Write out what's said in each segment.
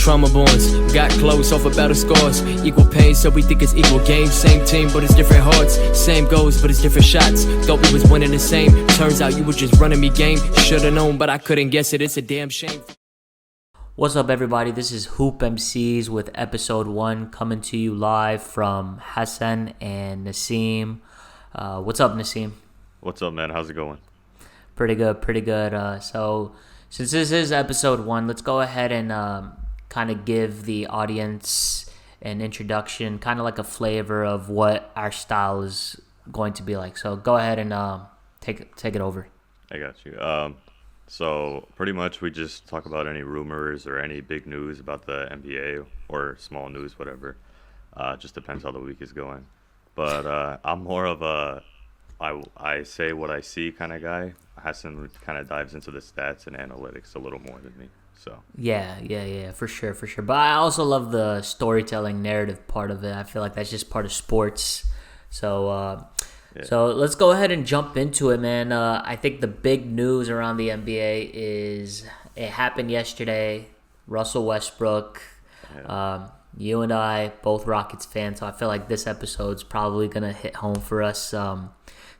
trauma bonds. Got close off of battle scars. Equal pain, so we think it's equal game. Same team, but it's different hearts. Same goals, but it's different shots. Thought we was winning the same. Turns out you were just running me game. Should've known, but I couldn't guess it. It's a damn shame. What's up, everybody? This is Hoop MCs with episode 1 coming to you live from Hassan and Nassim. What's up, Nassim? What's up, man? How's it going? Pretty good. So since this is episode 1, let's go ahead and kind of give the audience an introduction, kind of like a flavor of what our style is going to be like. So go ahead and take it over. I got you. So pretty much we just talk about any rumors or any big news about the NBA or small news, whatever. Just depends how the week is going. But I'm more of a I say what I see kind of guy. Hassan kind of dives into the stats and analytics a little more than me. So yeah, for sure. But I also love the storytelling narrative part of it. I feel like that's just part of sports. So So let's go ahead and jump into it, man. I think the big news around the NBA is it happened yesterday. Russell Westbrook. Yeah. You and I, both Rockets fans, so I feel like this episode's probably going to hit home for us.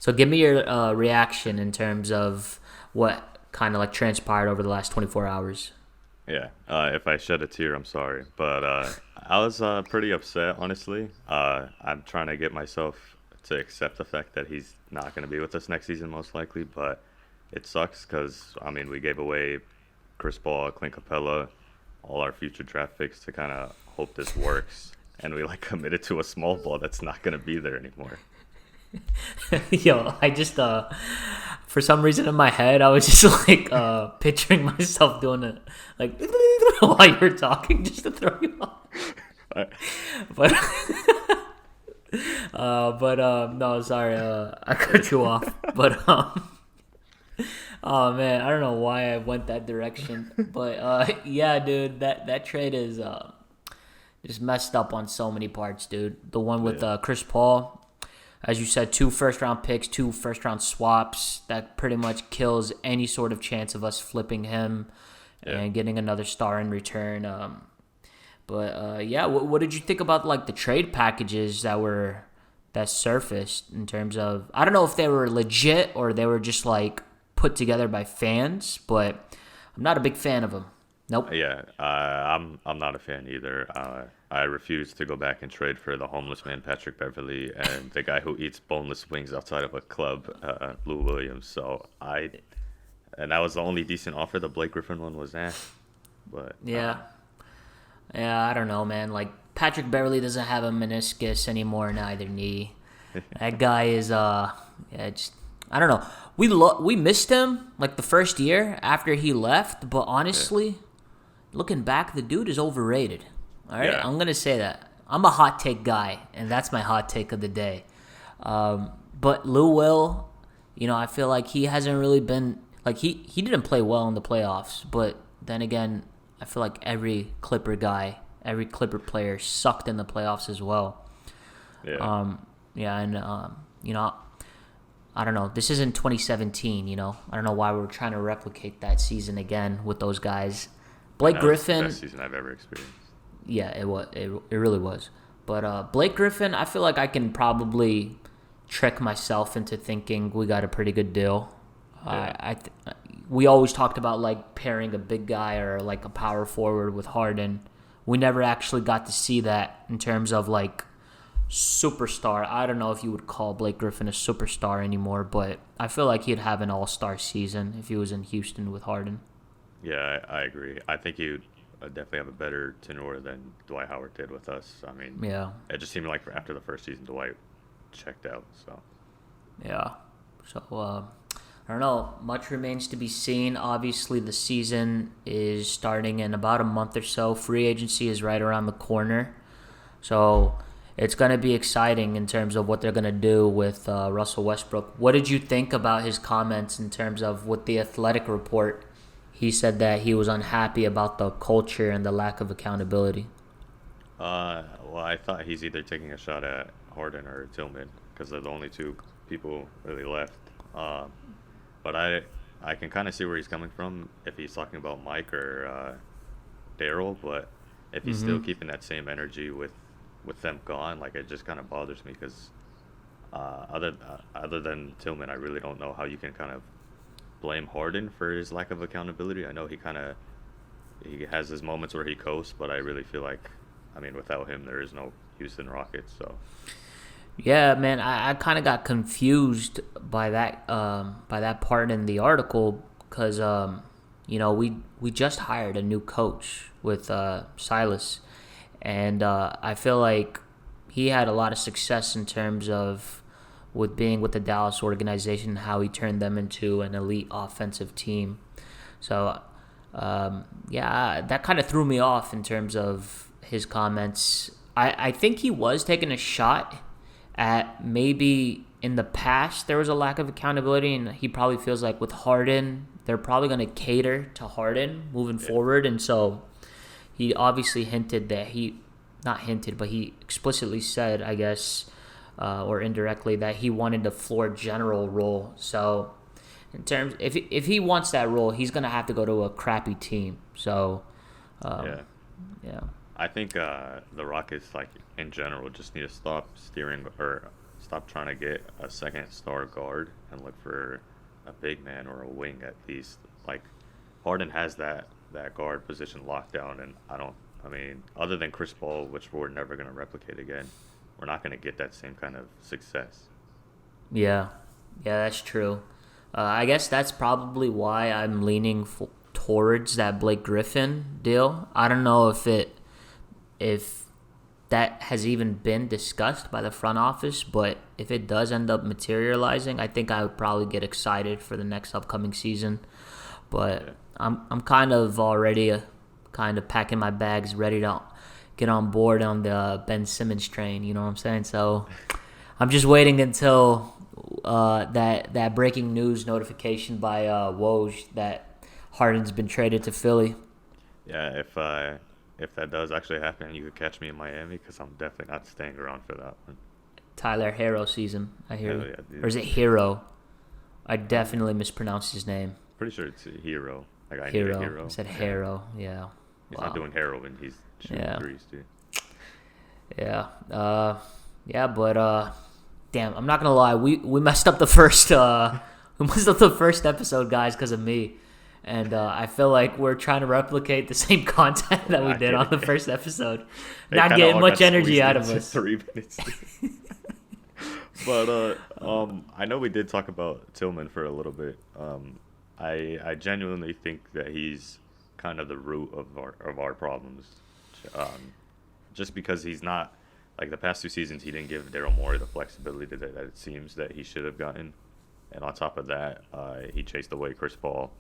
So give me your reaction in terms of what kind of like transpired over the last 24 hours. Yeah. If I shed a tear, I'm sorry. But I was pretty upset, honestly. I'm trying to get myself to accept the fact that he's not going to be with us next season, most likely. But it sucks because, I mean, we gave away Chris Paul, Clint Capella, all our future draft picks to kind of hope this works. And we, like, committed to a small ball that's not going to be there anymore. Yo, I just, for some reason in my head, I was just, like, picturing myself doing it, like, while you were talking just to throw you off. No, sorry, I cut you off. But oh man, I don't know why I went that direction. But yeah, dude, that trade is just messed up on so many parts, dude. The one with Chris Paul, as you said, 2 first-round picks, 2 first-round swaps. That pretty much kills any sort of chance of us flipping him and getting another star in return. What did you think about like the trade packages that surfaced in terms of, I don't know if they were legit or they were just like put together by fans, but I'm not a big fan of them. Nope. Yeah, I'm not a fan either. I refuse to go back and trade for the homeless man Patrick Beverley and the guy who eats boneless wings outside of a club, Lou Williams. So and that was the only decent offer. The Blake Griffin one was but yeah, I don't know, man. Like Patrick Beverley doesn't have a meniscus anymore in either knee. That guy is just, I don't know. We missed him like the first year after he left, but honestly, looking back, the dude is overrated. All right, I'm gonna say that. I'm a hot take guy, and that's my hot take of the day. But Lou Will, I feel like he hasn't really been like he didn't play well in the playoffs, but then again, I feel like every Clipper player sucked in the playoffs as well. I don't know. This isn't 2017, I don't know why we're trying to replicate that season again with those guys. Blake Griffin. Best season I've ever experienced. Yeah, it was. It really was. But Blake Griffin, I feel like I can probably trick myself into thinking we got a pretty good deal. Yeah. We always talked about like pairing a big guy or like a power forward with Harden. We never actually got to see that in terms of like superstar. I don't know if you would call Blake Griffin a superstar anymore, but I feel like he'd have an all-star season if he was in Houston with Harden. Yeah, I agree. I think he would definitely have a better tenure than Dwight Howard did with us. I mean, it just seemed like after the first season, Dwight checked out. So I don't know. Much remains to be seen. Obviously, the season is starting in about a month or so. Free agency is right around the corner. So it's going to be exciting in terms of what they're going to do with Russell Westbrook. What did you think about his comments in terms of with the Athletic report? He said that he was unhappy about the culture and the lack of accountability. Well, I thought he's either taking a shot at Harden or Tillman because they're the only 2 people really left. But I can kind of see where he's coming from if he's talking about Mike or Daryl, but if he's still keeping that same energy with them gone, like it just kind of bothers me because other than Tillman, I really don't know how you can kind of blame Harden for his lack of accountability. I know he has his moments where he coasts, but I really feel like, I mean, without him, there is no Houston Rockets. So Yeah, man, I kind of got confused by that part in the article because we just hired a new coach with Silas, and I feel like he had a lot of success in terms of with being with the Dallas organization, how he turned them into an elite offensive team. So that kind of threw me off in terms of his comments. I think he was taking a shot at maybe in the past there was a lack of accountability, and he probably feels like with Harden, they're probably going to cater to Harden moving forward. And so he obviously hinted that he explicitly said, I guess, or indirectly, that he wanted the floor general role. So in terms, if he wants that role, he's going to have to go to a crappy team. So yeah. I think the Rockets, like in general, just need to stop trying to get a second star guard and look for a big man or a wing at least. Like Harden has that guard position locked down, and I mean, other than Chris Paul, which we're never going to replicate again, we're not going to get that same kind of success. Yeah, that's true. I guess that's probably why I'm leaning towards that Blake Griffin deal. I don't know if that has even been discussed by the front office, but if it does end up materializing, I think I would probably get excited for the next upcoming season. But I'm kind of already packing my bags, ready to get on board on the Ben Simmons train. You know what I'm saying? So I'm just waiting until that breaking news notification by Woj that Harden's been traded to Philly. Yeah, if that does actually happen, you could catch me in Miami because I'm definitely not staying around for that one. Tyler Hero season, I hear. Hell yeah, dude. Or is it Hero? I definitely mispronounced his name. Pretty sure it's a Hero. Like I Hero. need a hero. I said Hero, yeah. He's not doing heroin. He's shooting threes, dude. Yeah. But damn, I'm not gonna lie. We messed up the first episode, guys, because of me. And I feel like we're trying to replicate the same content that we did on the first episode. Not getting much energy out of us. 3 minutes. But I know we did talk about Tillman for a little bit. I genuinely think that he's kind of the root of our problems. Just because he's not, like the past 2 seasons, he didn't give Daryl Morey the flexibility that it seems that he should have gotten. And on top of that, he chased away Chris Paul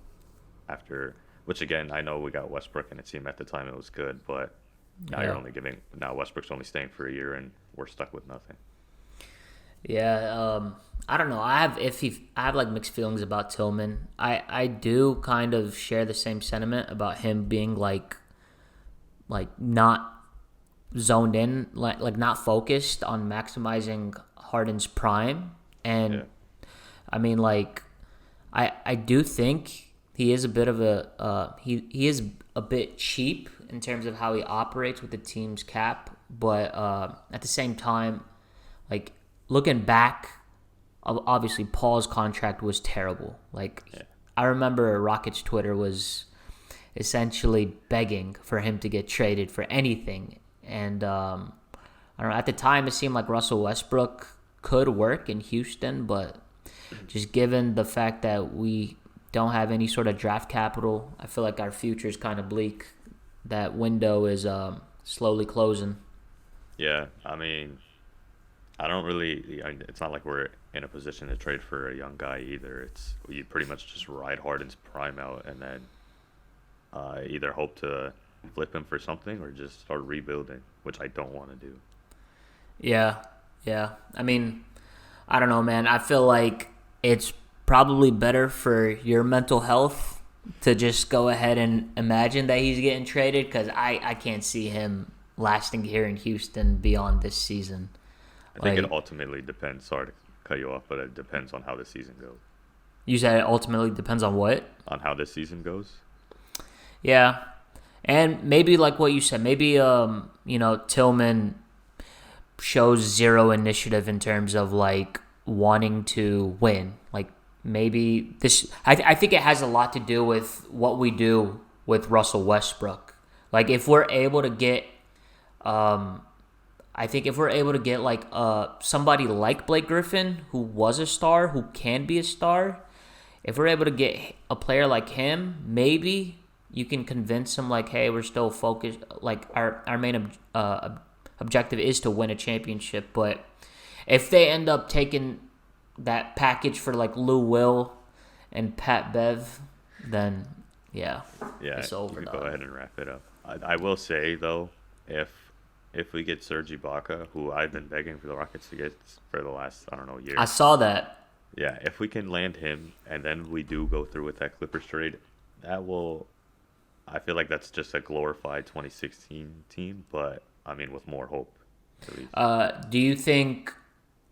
after, which again, I know we got Westbrook and it seemed at the time it was good, but now Westbrook's only staying for a year and we're stuck with nothing. Yeah, I don't know. I have like mixed feelings about Tillman. I do kind of share the same sentiment about him being like not zoned in, like not focused on maximizing Harden's prime. And I mean, like I do think he is a bit of he is a bit cheap in terms of how he operates with the team's cap, but at the same time, like looking back, obviously Paul's contract was terrible. I remember Rockets Twitter was essentially begging for him to get traded for anything, and I don't know. At the time, it seemed like Russell Westbrook could work in Houston, but just given the fact that we don't have any sort of draft capital, I feel like our future is kind of bleak. That window is slowly closing. Yeah, I mean, it's not like we're in a position to trade for a young guy either. You pretty much just ride Harden's prime out and then either hope to flip him for something or just start rebuilding, which I don't want to do. Yeah. I mean, I don't know, man. I feel like it's probably better for your mental health to just go ahead and imagine that he's getting traded, because I can't see him lasting here in Houston beyond this season. I think it ultimately depends. Sorry to cut you off, but it depends on how the season goes. You said it ultimately depends on what? On how this season goes. Yeah. And maybe like what you said, maybe Tillman shows zero initiative in terms of like wanting to win. Like maybe this, I think it has a lot to do with what we do with Russell Westbrook. Like if we're able to get, I think if we're able to get like somebody like Blake Griffin, who was a star, who can be a star, if we're able to get a player like him, maybe you can convince him like, hey, we're still focused. Like our main objective is to win a championship. But if they end up taking that package for like Lou Will and Pat Bev, then yeah, it's over. You can go ahead and wrap it up. I will say though, if we get Serge Ibaka, who I've been begging for the Rockets to get for the last year. I saw that. Yeah, if we can land him and then we do go through with that Clippers trade, that will. I feel like that's just a glorified 2016 team, but I mean with more hope. At least. Do you think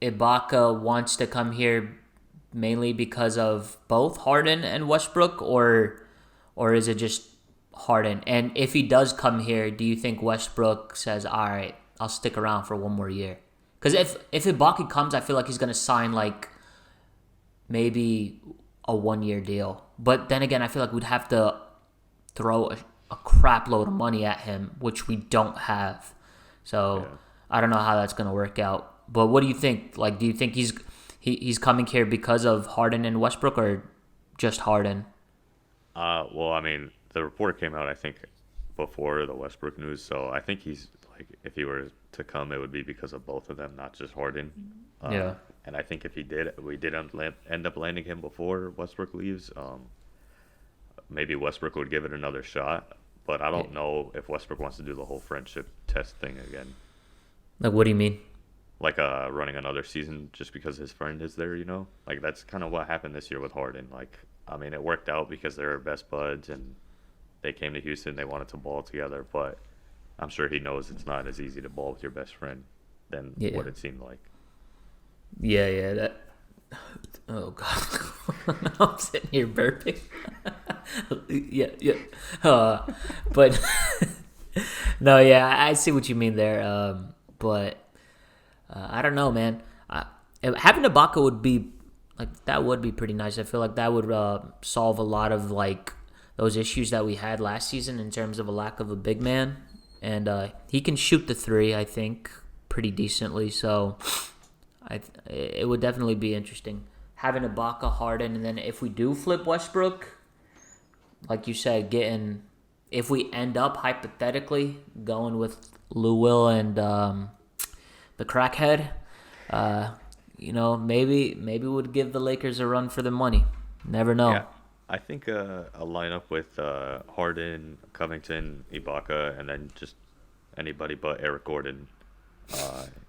Ibaka wants to come here mainly because of both Harden and Westbrook, or is it just Harden? And if he does come here, do you think Westbrook says, all right, I'll stick around for one more year? Because if Ibaka comes, I feel like he's going to sign like maybe a 1-year deal. But then again, I feel like we'd have to throw a crap load of money at him, which we don't have. So I don't know how that's going to work out. But what do you think? Like, do you think he's coming here because of Harden and Westbrook, or just Harden? Well, I mean, the report came out, I think, before the Westbrook news. So I think he's like, if he were to come, it would be because of both of them, not just Harden. Yeah. And I think if we did end up landing him before Westbrook leaves, maybe Westbrook would give it another shot. But I don't know if Westbrook wants to do the whole friendship test thing again. Like, what do you mean? Like running another season just because his friend is there, Like, that's kind of what happened this year with Harden. Like, I mean, it worked out because they were best buds and they came to Houston. They wanted to ball together. But I'm sure he knows it's not as easy to ball with your best friend than what it seemed like. Yeah, that... Oh, God. I'm sitting here burping. yeah. But, no, yeah, I see what you mean there. But, I don't know, man. Having Ibaka would be, like, that would be pretty nice. I feel like that would solve a lot of, like, those issues that we had last season in terms of a lack of a big man. And he can shoot the three, I think, pretty decently. So it would definitely be interesting. Having Ibaka, Harden, and then if we do flip Westbrook, like you said, if we end up hypothetically going with Lou Will and the crackhead, maybe we'd give the Lakers a run for the money. Never know. Yeah, I think a lineup with Harden, Covington, Ibaka, and then just anybody but Eric Gordon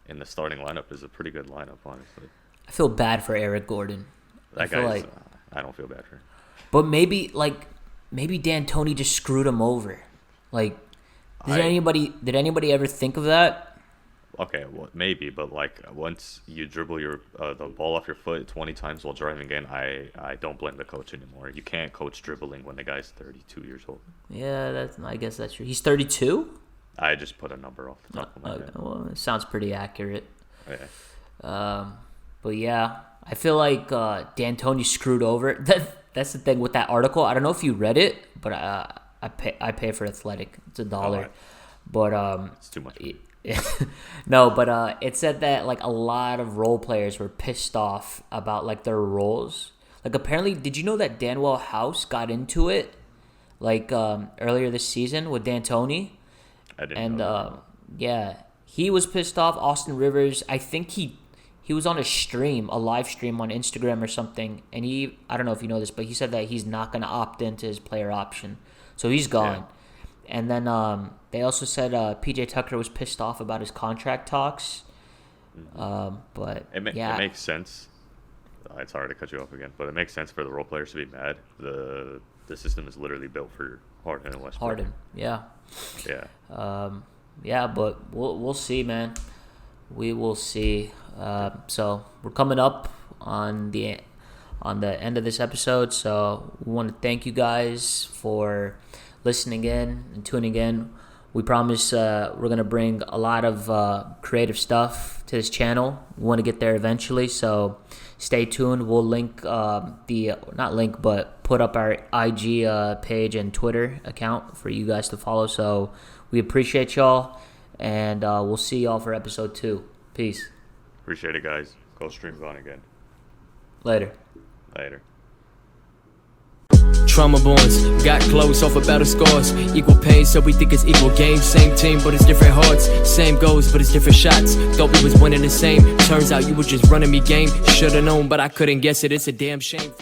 in the starting lineup is a pretty good lineup, honestly. I feel bad for Eric Gordon. That guy I don't feel bad for him. But maybe D'Antoni just screwed him over. Like, did anybody ever think of that? Okay, well, maybe, but like once you dribble the ball off your foot 20 times while driving in, I don't blame the coach anymore. You can't coach dribbling when the guy's 32 years old. Yeah, I guess that's true. He's 32? I just put a number off the top of my head. Well, it sounds pretty accurate. Yeah. But yeah, I feel like D'Antoni screwed over. That's the thing with that article. I don't know if you read it, but I pay for Athletic. It's $1. Oh, but it's too much. No, but it said that like a lot of role players were pissed off about like their roles. Like apparently, did you know that Danwell House got into it like earlier this season with D'Antoni? I didn't know. Yeah, he was pissed off. Austin Rivers, I think he was on a live stream on Instagram or something, and I don't know if you know this, but he said that he's not going to opt into his player option. So he's gone. Yeah. And then they also said PJ Tucker was pissed off about his contract talks. But it makes sense. It's hard to cut you off again, but it makes sense for the role players to be mad. The system is literally built for Harden and Westbrook. Harden, yeah. Yeah. But we'll see, man. We will see. So we're coming up on the end of this episode. So we want to thank you guys for listening in and tuning in. We promise we're going to bring a lot of creative stuff to this channel. We want to get there eventually, so stay tuned. We'll link put up our IG page and Twitter account for you guys to follow. So we appreciate y'all, and we'll see y'all for episode 2. Peace. Appreciate it, guys. Go streams on again. Later. Trauma bonds, got close off of battle scars. Equal pain, so we think it's equal games. Same team, but it's different hearts. Same goals, but it's different shots. Thought we was winning the same. Turns out you were just running me game. Should've known, but I couldn't guess it. It's a damn shame.